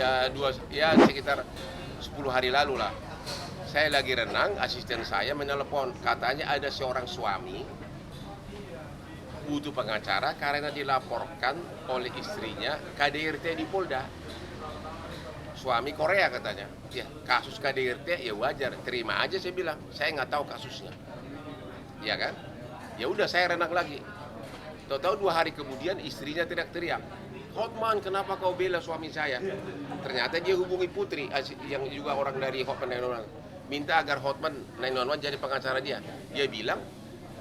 ya sekitar 10 hari lalu lah. Saya lagi renang, asisten saya menelepon, katanya ada seorang suami butuh pengacara karena dilaporkan oleh istrinya KDRT di Polda. Suami Korea katanya. Ya, kasus KDRT ya wajar, terima aja saya bilang. Saya nggak tahu kasusnya. Ya kan? Ya udah saya renang lagi. Tahu-tahu 2 hari kemudian istrinya teriak-teriak. Hotman, kenapa kau bela suami saya? Ternyata dia hubungi Putri yang juga orang dari Hotman 911. Minta agar Hotman 911 jadi pengacara dia. Dia bilang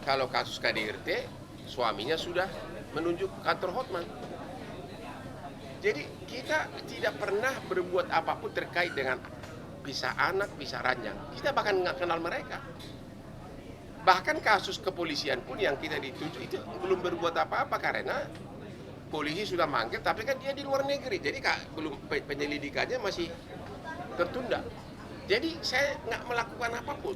kalau kasus KDRT suaminya sudah menunjuk kantor Hotman. Jadi kita tidak pernah berbuat apapun terkait dengan pisah anak, pisah ranjang. Kita bahkan nggak kenal mereka. Bahkan kasus kepolisian pun yang kita dituju itu belum berbuat apa-apa karena polisi sudah manggil, tapi kan dia di luar negeri, jadi belum penyelidikannya masih tertunda. Jadi saya nggak melakukan apapun.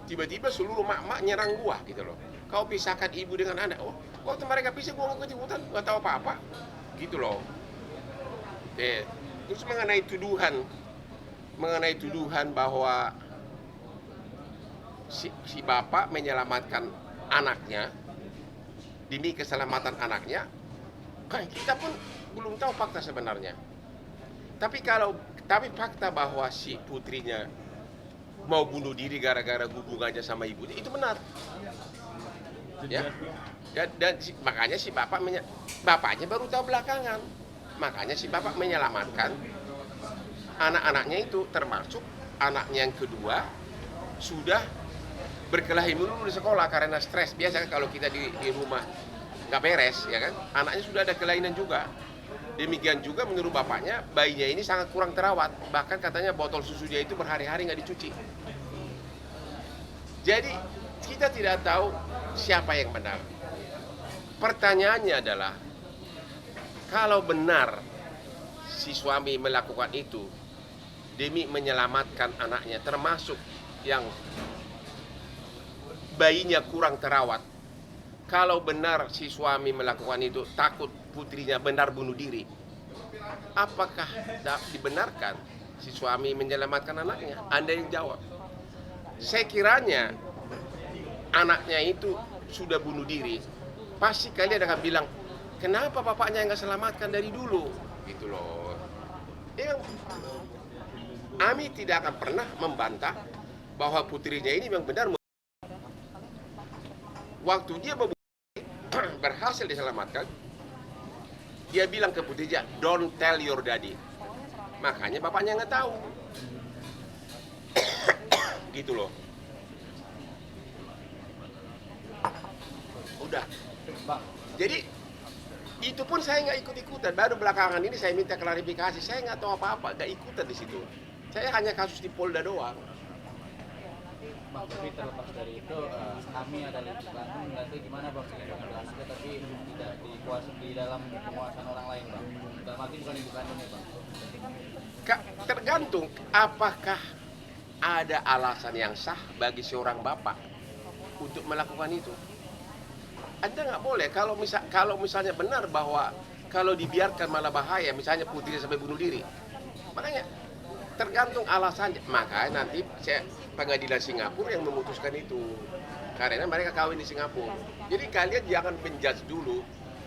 Tiba-tiba seluruh mak-mak nyerang gua gitu loh. Kau pisahkan ibu dengan anak. Oh, waktu mereka pisah gua nggak ikut-ikutan, nggak tahu apa-apa, gitu loh. Terus mengenai tuduhan bahwa si bapak menyelamatkan anaknya demi keselamatan anaknya. Kita pun belum tahu fakta sebenarnya. Tapi fakta bahwa si putrinya mau bunuh diri gara-gara hubungannya sama ibunya itu benar. Ya. Makanya si bapaknya baru tahu belakangan. Makanya si bapak menyelamatkan anak-anaknya itu, termasuk anaknya yang kedua sudah berkelahi dulu di sekolah karena stres. Biasa kalau kita di rumah nggak beres, ya kan? Anaknya sudah ada kelainan juga. Demikian juga menurut bapaknya, bayinya ini sangat kurang terawat. Bahkan katanya botol susu dia itu berhari-hari nggak dicuci. Jadi kita tidak tahu siapa yang benar. Pertanyaannya adalah, kalau benar si suami melakukan itu demi menyelamatkan anaknya, termasuk yang bayinya kurang terawat, kalau benar si suami melakukan itu takut putrinya benar bunuh diri, apakah dibenarkan si suami menyelamatkan anaknya? Anda yang jawab. Saya kiranya anaknya itu sudah bunuh diri, pasti kalian akan bilang, kenapa bapaknya nggak selamatkan dari dulu? Gitu loh. Ami tidak akan pernah membantah bahwa putrinya ini memang benar. Waktu dia berhasil diselamatkan, dia bilang ke putrinya, don't tell your daddy. Makanya bapaknya nggak tahu. Gitu loh. Udah. Jadi itu pun saya nggak ikut-ikutan. Baru belakangan ini saya minta klarifikasi. Saya nggak tahu apa-apa, nggak ikutan di situ. Saya hanya kasus di Polda doang. Bang, tapi terlepas dari itu, kami adalah Bandung, nggak tahu gimana bang dengan anaknya, tapi tidak dikuasai di dalam penguasaan orang lain bang. Dalam arti bukan ibu kandungnya bang. Tergantung apakah ada alasan yang sah bagi seorang bapak untuk melakukan itu. Anda nggak boleh kalau misalnya benar bahwa kalau dibiarkan malah bahaya, misalnya putrinya sampai bunuh diri. Makanya tergantung alasannya. Makanya nanti pengadilan Singapura yang memutuskan itu. Karena mereka kawin di Singapura. Jadi kalian jangan menjudge dulu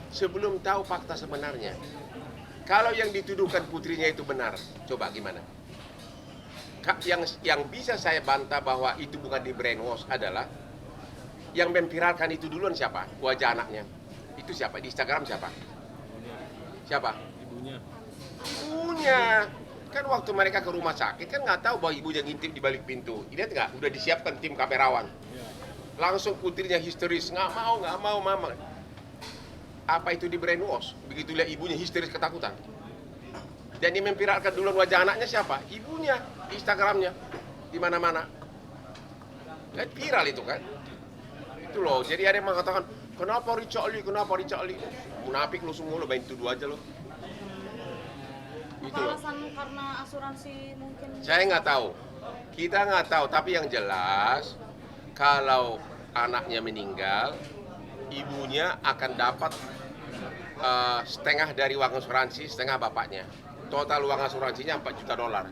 sebelum tahu fakta sebenarnya. Kalau yang dituduhkan putrinya itu benar, coba gimana? Yang bisa saya bantah bahwa itu bukan di brainwash adalah yang memviralkan itu duluan siapa? Wajah anaknya. Itu siapa? Di Instagram siapa? Siapa? Ibunya. Kan waktu mereka ke rumah sakit kan nggak tahu bahwa ibunya ngintip di balik pintu. Lihat nggak? Udah disiapkan tim kamerawan. Langsung putrinya histeris, nggak mau mama. Apa itu di brainwash? Begitu lihat ibunya histeris ketakutan. Dan yang memviralkan duluan wajah anaknya siapa? Ibunya, di Instagramnya, di mana-mana. Kan viral itu kan? Itu loh. Jadi ada yang mengatakan, kenapa Richard Lee? Munafik lu semua, lo main tuduh aja lo. Gitu alasan karena asuransi mungkin? Saya nggak tahu. Kita nggak tahu. Tapi yang jelas, kalau anaknya meninggal, ibunya akan dapat setengah dari uang asuransi, setengah bapaknya. total uang asuransinya 4 juta dolar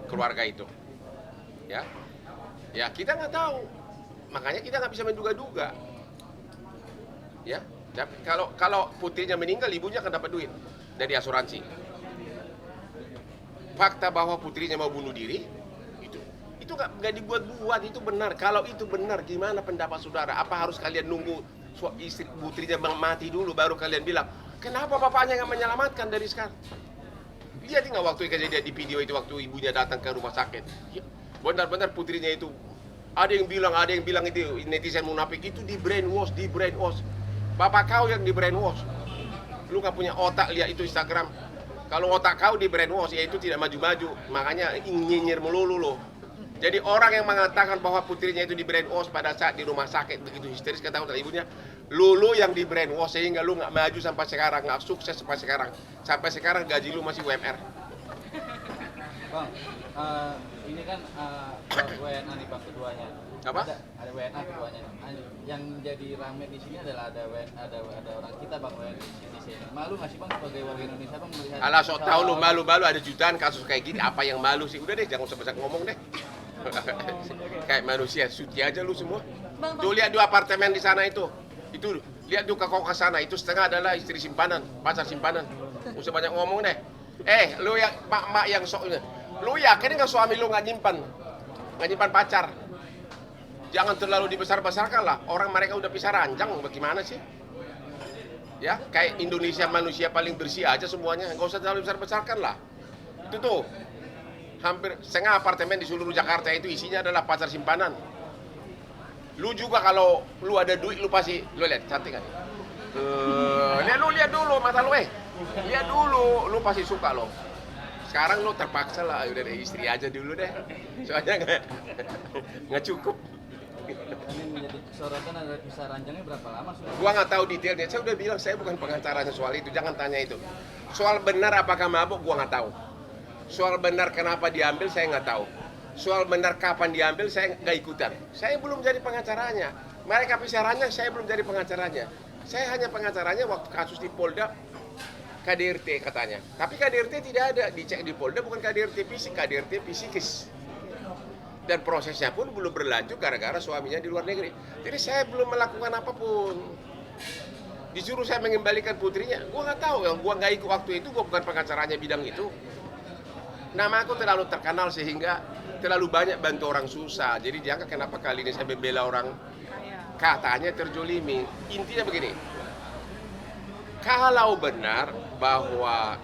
keluarga itu. Ya kita nggak tahu, makanya kita nggak bisa menduga-duga. Ya, tapi kalau putrinya meninggal, ibunya akan dapat duit dari asuransi. Fakta bahwa putrinya mau bunuh diri, itu nggak dibuat-buat, itu benar. Kalau itu benar, gimana pendapat saudara? Apa harus kalian nunggu istri putrinya mati dulu baru kalian bilang, kenapa bapaknya nggak menyelamatkan dari sekarang? Lihat nggak waktu kejadian di video itu, waktu ibunya datang ke rumah sakit. Ya, benar-benar putrinya itu, ada yang bilang itu netizen munafik, itu di brainwash. Bapak kau yang di brainwash. Lu nggak punya otak, lihat itu Instagram. Kalau otak kau di brainwash, ya itu tidak maju-maju. Makanya nyinyir melulu loh. Jadi orang yang mengatakan bahwa putrinya itu di brainwash pada saat di rumah sakit begitu histeris ketakutan ibunya, lu yang di brainwash sehingga lu nggak maju sampai sekarang, nggak sukses sampai sekarang. Sampai sekarang gaji lu masih UMR. Bang, ini kan WNA nih Bang keduanya. Apa? Ada WNA keduanya. Yang jadi rame di sini adalah ada orang kita Bang WNA di sini. Malu nggak sih Bang sebagai warga Indonesia Bang melihat? Alah sok tahu lu malu-malu, ada jutaan kasus kayak gini, apa yang malu sih? Udah deh, jangan usah banyak ngomong deh. Kayak manusia, suci aja lu semua. Tuh lihat dua apartemen di sana itu lihat tuh ke kok sana, itu setengah adalah istri simpanan, pacar simpanan. Usah banyak ngomong deh. Lu yang mak yang sok, lu yakin nggak suami lu nggak nyimpan pacar? Jangan terlalu dibesar-besarkan lah. Orang mereka udah pisah ranjang, bagaimana sih? Ya, kayak Indonesia manusia paling bersih aja semuanya, nggak usah terlalu besar-besarkan lah. Itu tuh hampir setengah apartemen di seluruh Jakarta itu isinya adalah pacar simpanan. Lu juga kalau lu ada duit lu pasti, lu lihat cantik kan? Lihat dulu mata lu lihat dulu, lu pasti suka lo. Sekarang lu terpaksa lah, udah deh istri aja dulu deh, soalnya nggak cukup. Ini menjadi sorotan ada pisah ranjangnya berapa lama sudah? Gua nggak tahu detailnya, saya udah bilang saya bukan pengacaranya soal itu, jangan tanya itu. Soal benar apakah mabuk gua nggak tahu. Soal benar kenapa diambil saya nggak tahu. Soal benar kapan diambil saya nggak ikutan. Saya belum jadi pengacaranya. Mereka pisah ranjang, saya belum jadi pengacaranya. Saya hanya pengacaranya waktu kasus di Polda KDRT katanya. Tapi KDRT tidak ada, dicek di Polda bukan KDRT fisik, KDRT psikis. Dan prosesnya pun belum berlanjut gara-gara suaminya di luar negeri. Jadi saya belum melakukan apapun. Disuruh saya mengembalikan putrinya, gua nggak tahu. Yang gua nggak ikut waktu itu, gua bukan pengacaranya bidang itu. Nama aku terlalu terkenal sehingga terlalu banyak bantu orang susah. Jadi dianggap kenapa kali ini saya membela orang katanya terjolimi. Intinya begini, kalau benar bahwa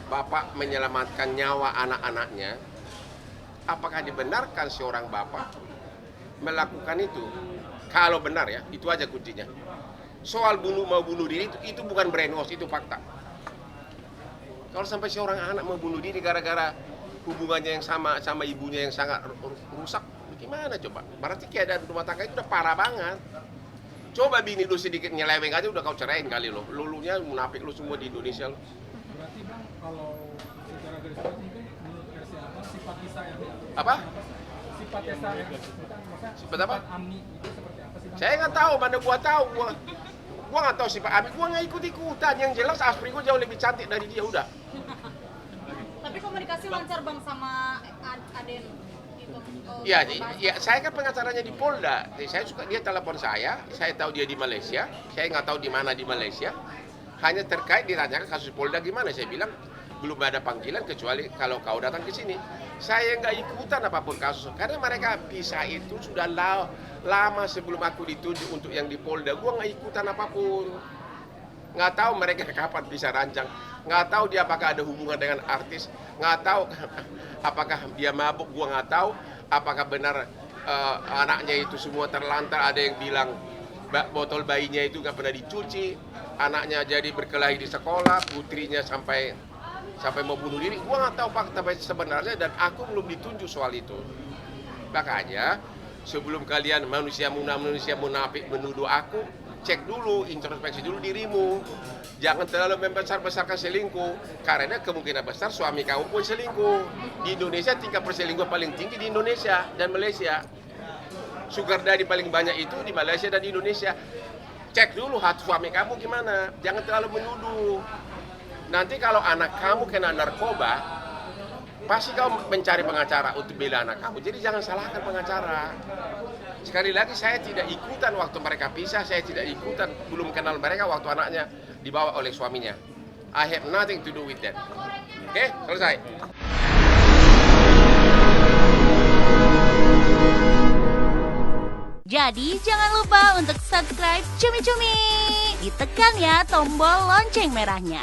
bapak menyelamatkan nyawa anak-anaknya, apakah dibenarkan seorang bapak melakukan itu? Kalau benar ya, itu aja kuncinya. Soal mau bunuh diri itu bukan brainwash, itu fakta. Kalau sampai seorang anak mau bunuh diri gara-gara hubungannya yang sama ibunya yang sangat rusak, gimana coba? Berarti keadaan rumah tangga itu udah parah banget. Coba bini lu sedikit nyeleweng aja udah kau ceraiin kali lo. Lulunya munafik lu semua di Indonesia lo. Berarti Bang, kalau secara garis besar mungkin menurut versi Abang sifat kisah yang Apa? sifat kisah yang maksudnya Sifat apa? Ami itu seperti apa sih Bang? Saya nggak tahu, mana gua tahu. Gua nggak tahu sifat Ami. Gua nggak ikut-ikutan. Yang jelas Asri gua jauh lebih cantik dari dia udah. Tapi komunikasi lancar Bang sama Aden itu. Ya, saya kan pengacaranya di Polda. Jadi saya suka dia telepon saya tahu dia di Malaysia. Saya nggak tahu di mana di Malaysia. Hanya terkait ditanyakan kasus Polda gimana. Saya bilang belum ada panggilan kecuali kalau kau datang ke sini. Saya nggak ikutan apapun kasus karena mereka pisah itu sudah lama sebelum aku ditunjuk untuk yang di Polda. Gua nggak ikutan apapun. Nggak tahu mereka kapan pisah ranjang. Nggak tahu dia apakah ada hubungan dengan artis. Nggak tahu apakah dia mabuk. Gua nggak tahu apakah benar anaknya itu semua terlantar. Ada yang bilang botol bayinya itu nggak pernah dicuci. Anaknya jadi berkelahi di sekolah. Putrinya sampai mau bunuh diri. Gua nggak tahu fakta sebenarnya dan aku belum ditunjuk soal itu. Makanya sebelum kalian manusia munafik menuduh aku, cek dulu, introspeksi dulu dirimu. Jangan terlalu membesar-besarkan selingkuh, karena kemungkinan besar suami kamu pun selingkuh. Di Indonesia tingkat perselingkuhan paling tinggi di Indonesia dan Malaysia. Sugar daddy paling banyak itu di Malaysia dan di Indonesia. Cek dulu hati suami kamu gimana, jangan terlalu menuduh. Nanti kalau anak kamu kena narkoba, pasti kamu mencari pengacara untuk bela anak kamu. Jadi jangan salahkan pengacara. Sekali lagi saya tidak ikutan waktu mereka pisah, saya tidak ikutan, belum kenal mereka waktu anaknya dibawa oleh suaminya. I have nothing to do with that. Oke, selesai. Jadi jangan lupa untuk subscribe Cumi Cumi. Ditekan ya tombol lonceng merahnya.